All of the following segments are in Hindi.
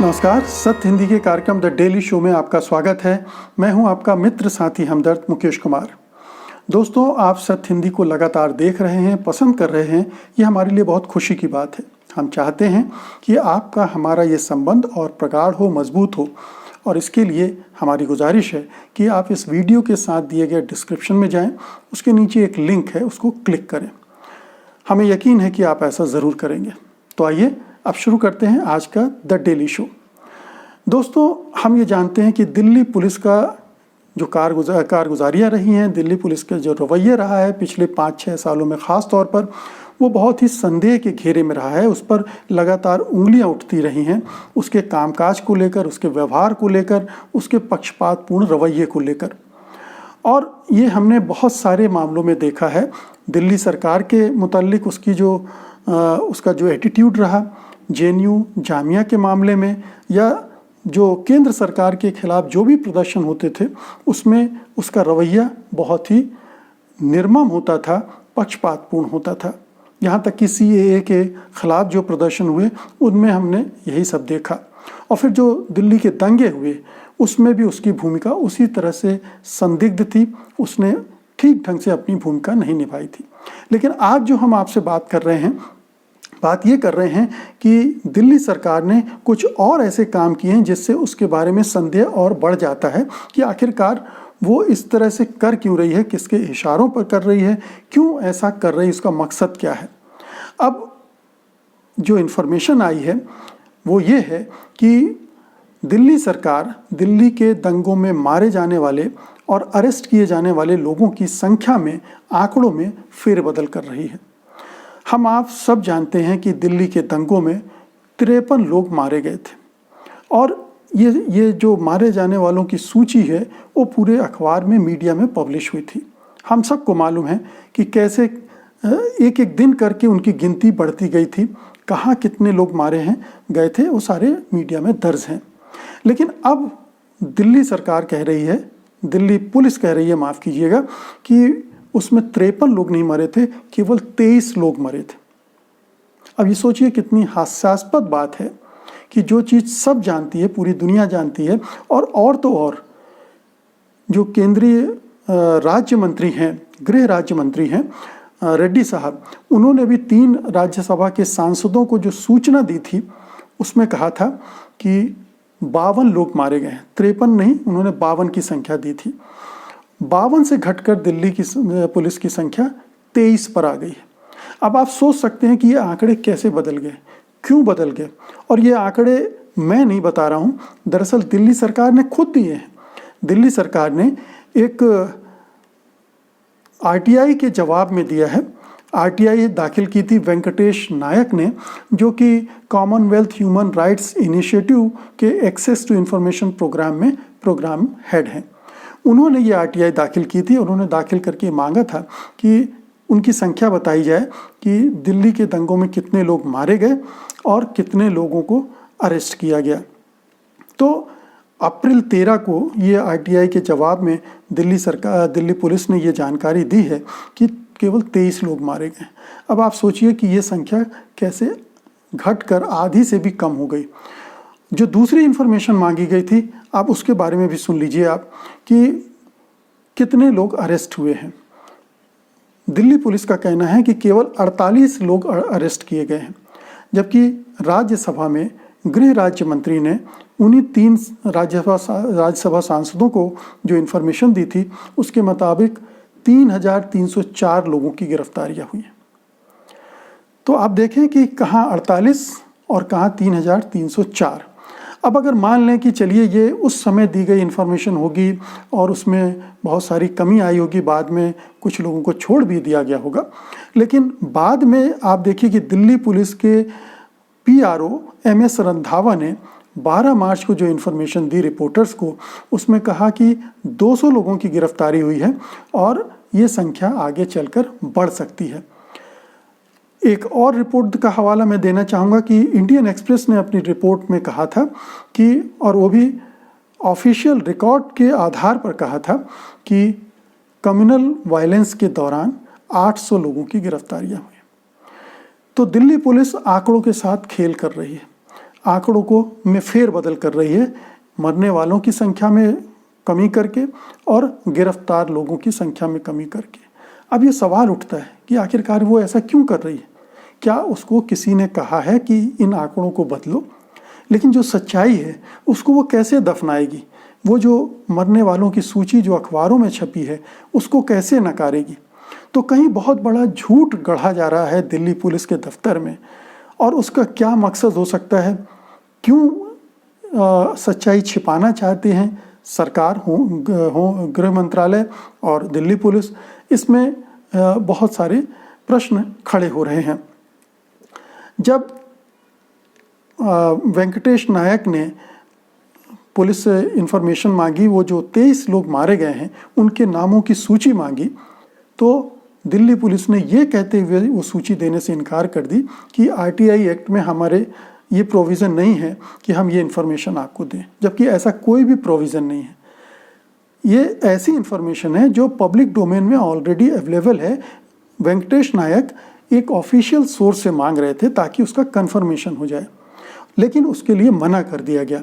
नमस्कार। सत्य हिंदी के कार्यक्रम द डेली शो में आपका स्वागत है। मैं हूं आपका मित्र साथी हमदर्द मुकेश कुमार। दोस्तों, आप सत्य हिंदी को लगातार देख रहे हैं, पसंद कर रहे हैं, ये हमारे लिए बहुत खुशी की बात है। हम चाहते हैं कि आपका हमारा ये संबंध और प्रगाढ़ हो, मजबूत हो, और इसके लिए हमारी गुजारिश है कि आप इस वीडियो के साथ दिए गए डिस्क्रिप्शन में जाएं, उसके नीचे एक लिंक है, उसको क्लिक करें। हमें यकीन है कि आप ऐसा ज़रूर करेंगे। तो आइए अब शुरू करते हैं आज का द डेली शो। दोस्तों, हम ये जानते हैं कि दिल्ली पुलिस का जो कारगुजारियाँ रही हैं, दिल्ली पुलिस का जो रवैया रहा है पिछले 5-6 सालों में ख़ास तौर पर, वो बहुत ही संदेह के घेरे में रहा है। उस पर लगातार उंगलियां उठती रही हैं, उसके कामकाज को लेकर, उसके व्यवहार को लेकर, उसके पक्षपातपूर्ण रवैये को लेकर। और ये हमने बहुत सारे मामलों में देखा है। दिल्ली सरकार के मुताल्लिक उसका जो एटीट्यूड रहा, जेएनयू जामिया के मामले में, या जो केंद्र सरकार के खिलाफ जो भी प्रदर्शन होते थे, उसमें उसका रवैया बहुत ही निर्मम होता था, पक्षपातपूर्ण होता था। यहाँ तक कि सीएए के खिलाफ जो प्रदर्शन हुए, उनमें हमने यही सब देखा। और फिर जो दिल्ली के दंगे हुए, उसमें भी उसकी भूमिका उसी तरह से संदिग्ध थी। उसने ठीक ढंग से अपनी भूमिका नहीं निभाई थी। लेकिन आज जो हम आपसे बात ये कर रहे हैं कि दिल्ली सरकार ने कुछ और ऐसे काम किए हैं जिससे उसके बारे में संदेह और बढ़ जाता है कि आखिरकार वो इस तरह से कर क्यों रही है, किसके इशारों पर कर रही है, क्यों ऐसा कर रही है, उसका मकसद क्या है। अब जो इन्फॉर्मेशन आई है वो ये है कि दिल्ली सरकार दिल्ली के दंगों में मारे जाने वाले और अरेस्ट किए जाने वाले लोगों की संख्या में, आंकड़ों में फेरबदल कर रही है। हम आप सब जानते हैं कि दिल्ली के दंगों में 53 लोग मारे गए थे, और ये जो मारे जाने वालों की सूची है वो पूरे अखबार में, मीडिया में पब्लिश हुई थी। हम सबको मालूम है कि कैसे एक एक दिन करके उनकी गिनती बढ़ती गई थी, कहाँ कितने लोग मारे गए थे, वो सारे मीडिया में दर्ज हैं। लेकिन अब दिल्ली सरकार कह रही है, दिल्ली पुलिस कह रही है, माफ़ कीजिएगा, कि उसमें 53 लोग नहीं मरे थे, केवल 23 लोग मरे थे। अब ये सोचिए कितनी हास्यास्पद बात है कि जो चीज़ सब जानती है, पूरी दुनिया जानती है, और तो और जो केंद्रीय राज्य मंत्री हैं, गृह राज्य मंत्री हैं रेड्डी साहब, उन्होंने भी 3 राज्यसभा के सांसदों को जो सूचना दी थी, उसमें कहा था कि 52 लोग मारे गए हैं। 53 नहीं, उन्होंने 52 की संख्या दी थी। 52 से घटकर दिल्ली की पुलिस की संख्या 23 पर आ गई है। अब आप सोच सकते हैं कि ये आंकड़े कैसे बदल गए, क्यों बदल गए। और ये आंकड़े मैं नहीं बता रहा हूँ, दरअसल दिल्ली सरकार ने खुद दिए हैं। दिल्ली सरकार ने एक आरटीआई के जवाब में दिया है। आरटीआई दाखिल की थी वेंकटेश नायक ने, जो कि कॉमनवेल्थ ह्यूमन राइट्स इनिशिएटिव के एक्सेस टू इंफॉर्मेशन प्रोग्राम में प्रोग्राम हेड हैं। उन्होंने ये आरटीआई दाखिल की थी। उन्होंने दाखिल करके मांगा था कि उनकी संख्या बताई जाए कि दिल्ली के दंगों में कितने लोग मारे गए और कितने लोगों को अरेस्ट किया गया। तो अप्रैल 13 को ये आरटीआई के जवाब में दिल्ली पुलिस ने ये जानकारी दी है कि केवल 23 लोग मारे गए। अब आप सोचिए कि ये संख्या कैसे घटकर आधी से भी कम हो गई। जो दूसरी इन्फॉर्मेशन मांगी गई थी, आप उसके बारे में भी सुन लीजिए आप, कि कितने लोग अरेस्ट हुए हैं। दिल्ली पुलिस का कहना है कि केवल 48 लोग अरेस्ट किए गए हैं, जबकि राज्यसभा में गृह राज्य मंत्री ने उन्हीं 3 राज्यसभा सांसदों को जो इन्फॉर्मेशन दी थी, उसके मुताबिक 3304 लोगों की गिरफ्तारियां हुई हैं। तो आप देखें कि कहाँ 48 और कहाँ 3304। अब अगर मान लें कि चलिए ये उस समय दी गई इन्फॉर्मेशन होगी और उसमें बहुत सारी कमी आई होगी, बाद में कुछ लोगों को छोड़ भी दिया गया होगा, लेकिन बाद में आप देखिए कि दिल्ली पुलिस के पीआरओ MS रंधावा ने 12 मार्च को जो इन्फॉर्मेशन दी रिपोर्टर्स को, उसमें कहा कि 200 लोगों की गिरफ्तारी हुई है और ये संख्या आगे चलकर बढ़ सकती है। एक और रिपोर्ट का हवाला मैं देना चाहूँगा कि इंडियन एक्सप्रेस ने अपनी रिपोर्ट में कहा था कि, और वो भी ऑफिशियल रिकॉर्ड के आधार पर कहा था, कि कम्युनल वायलेंस के दौरान 800 लोगों की गिरफ्तारियां हुई। तो दिल्ली पुलिस आंकड़ों के साथ खेल कर रही है। आंकड़ों को में फेरबदल कर रही है, मरने वालों की संख्या में कमी करके और गिरफ्तार लोगों की संख्या में कमी करके। अब ये सवाल उठता है कि आखिरकार वो ऐसा क्यों कर रही है? क्या उसको किसी ने कहा है कि इन आंकड़ों को बदलो? लेकिन जो सच्चाई है उसको वो कैसे दफनाएगी? वो जो मरने वालों की सूची जो अखबारों में छपी है उसको कैसे नकारेगी? तो कहीं बहुत बड़ा झूठ गढ़ा जा रहा है दिल्ली पुलिस के दफ्तर में, और उसका क्या मकसद हो सकता है? क्यों सच्चाई छिपाना चाहते हैं सरकार हो गृह मंत्रालय और दिल्ली पुलिस? इसमें बहुत सारे प्रश्न खड़े हो रहे हैं। जब वेंकटेश नायक ने पुलिस से इंफॉर्मेशन मांगी, वो जो 23 लोग मारे गए हैं उनके नामों की सूची मांगी, तो दिल्ली पुलिस ने ये कहते हुए वो सूची देने से इनकार कर दी कि आरटीआई एक्ट में हमारे ये प्रोविज़न नहीं है कि हम ये इन्फॉर्मेशन आपको दें, जबकि ऐसा कोई भी प्रोविज़न नहीं है। ये ऐसी इन्फॉर्मेशन है जो पब्लिक डोमेन में ऑलरेडी अवेलेबल है। वेंकटेश नायक एक ऑफिशियल सोर्स से मांग रहे थे ताकि उसका कन्फर्मेशन हो जाए, लेकिन उसके लिए मना कर दिया गया।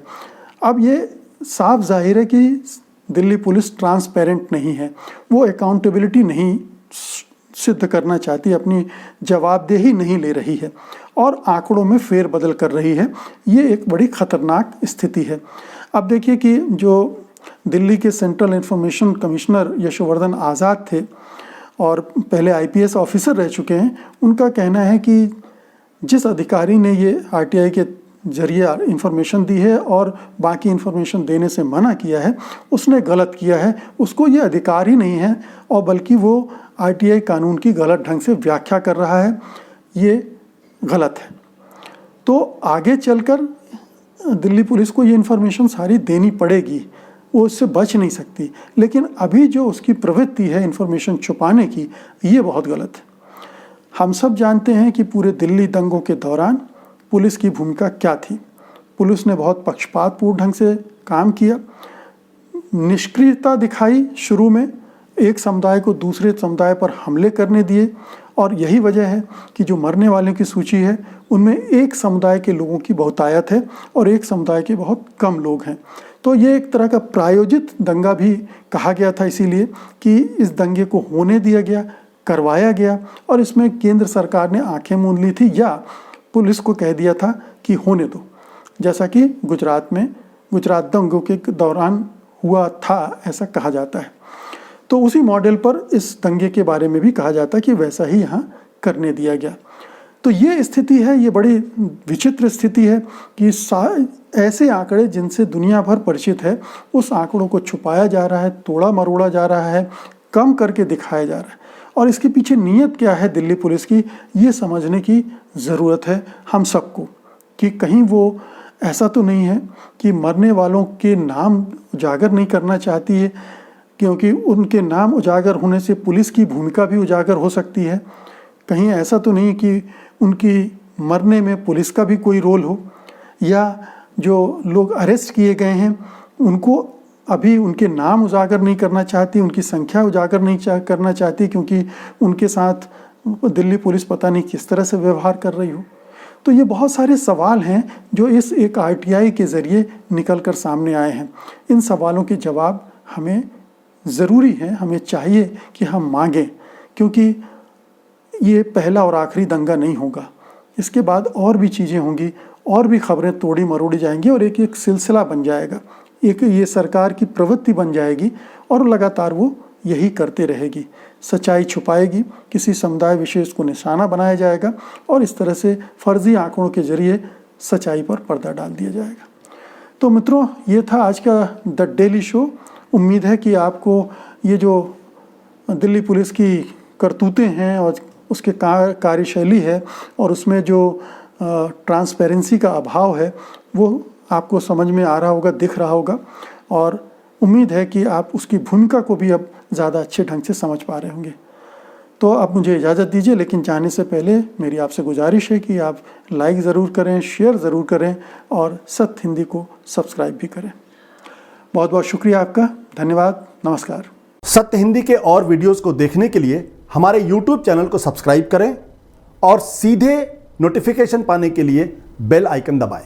अब ये साफ जाहिर है कि दिल्ली पुलिस ट्रांसपेरेंट नहीं है, वो अकाउंटेबिलिटी नहीं सिद्ध करना चाहती, अपनी जवाबदेही नहीं ले रही है और आंकड़ों में फेरबदल कर रही है। ये एक बड़ी खतरनाक स्थिति है। अब देखिए कि जो दिल्ली के सेंट्रल इंफॉर्मेशन कमिश्नर यशोवर्धन आज़ाद थे और पहले आईपीएस ऑफिसर रह चुके हैं, उनका कहना है कि जिस अधिकारी ने ये आरटीआई के जरिए इंफॉर्मेशन दी है और बाकी इंफॉर्मेशन देने से मना किया है, उसने गलत किया है। उसको ये अधिकार ही नहीं है और बल्कि वो आरटीआई कानून की गलत ढंग से व्याख्या कर रहा है। ये गलत है। तो आगे चलकर दिल्ली पुलिस को ये इंफॉर्मेशन सारी देनी पड़ेगी, वो इससे बच नहीं सकती। लेकिन अभी जो उसकी प्रवृत्ति है इंफॉर्मेशन छुपाने की, ये बहुत गलत है। हम सब जानते हैं कि पूरे दिल्ली दंगों के दौरान पुलिस की भूमिका क्या थी। पुलिस ने बहुत पक्षपातपूर्ण ढंग से काम किया, निष्क्रियता दिखाई। शुरू में एक समुदाय को दूसरे समुदाय पर हमले करने दिए, और यही वजह है कि जो मरने वालों की सूची है उनमें एक समुदाय के लोगों की बहुतायत है और एक समुदाय के बहुत कम लोग हैं। तो ये एक तरह का प्रायोजित दंगा भी कहा गया था, इसीलिए कि इस दंगे को होने दिया गया, करवाया गया, और इसमें केंद्र सरकार ने आंखें मूंद ली थी या पुलिस को कह दिया था कि होने दो, जैसा कि गुजरात में गुजरात दंगों के दौरान हुआ था, ऐसा कहा जाता है। तो उसी मॉडल पर इस दंगे के बारे में भी कहा जाता है कि वैसा ही यहाँ करने दिया गया। तो ये स्थिति है, ये बड़ी विचित्र स्थिति है कि ऐसे आंकड़े जिनसे दुनिया भर परिचित है, उस आंकड़ों को छुपाया जा रहा है, तोड़ा मरोड़ा जा रहा है, कम करके दिखाया जा रहा है। और इसके पीछे नीयत क्या है दिल्ली पुलिस की, ये समझने की ज़रूरत है हम सबको, कि कहीं वो ऐसा तो नहीं है कि मरने वालों के नाम उजागर नहीं करना चाहती है, क्योंकि उनके नाम उजागर होने से पुलिस की भूमिका भी उजागर हो सकती है। कहीं ऐसा तो नहीं कि उनकी मरने में पुलिस का भी कोई रोल हो, या जो लोग अरेस्ट किए गए हैं उनको अभी उनके नाम उजागर नहीं करना चाहती, उनकी संख्या उजागर नहीं करना चाहती, क्योंकि उनके साथ दिल्ली पुलिस पता नहीं किस तरह से व्यवहार कर रही हो। तो ये बहुत सारे सवाल हैं जो इस एक आरटीआई के ज़रिए निकल कर सामने आए हैं। इन सवालों के जवाब हमें ज़रूरी है, हमें चाहिए कि हम मांगें, क्योंकि ये पहला और आखिरी दंगा नहीं होगा। इसके बाद और भी चीज़ें होंगी, और भी खबरें तोड़ी मरोड़ी जाएंगी और एक एक सिलसिला बन जाएगा, एक ये सरकार की प्रवृत्ति बन जाएगी और लगातार वो यही करते रहेगी। सच्चाई छुपाएगी, किसी समुदाय विशेष को निशाना बनाया जाएगा और इस तरह से फर्जी आंकड़ों के जरिए सच्चाई पर पर्दा डाल दिया जाएगा। तो मित्रों, ये था आज का द डेली शो। उम्मीद है कि आपको ये जो दिल्ली पुलिस की करतूतें हैं और उसके कार्यशैली है और उसमें जो ट्रांसपेरेंसी का अभाव है वो आपको समझ में आ रहा होगा, दिख रहा होगा, और उम्मीद है कि आप उसकी भूमिका को भी अब ज़्यादा अच्छे ढंग से समझ पा रहे होंगे। तो अब मुझे इजाज़त दीजिए, लेकिन जाने से पहले मेरी आपसे गुजारिश है कि आप लाइक ज़रूर करें, शेयर ज़रूर करें और सत्य हिंदी को सब्सक्राइब भी करें। बहुत बहुत शुक्रिया आपका, धन्यवाद, नमस्कार। सत्य हिंदी के और वीडियोस को देखने के लिए हमारे YouTube चैनल को सब्सक्राइब करें और सीधे नोटिफिकेशन पाने के लिए बेल आइकन दबाएं।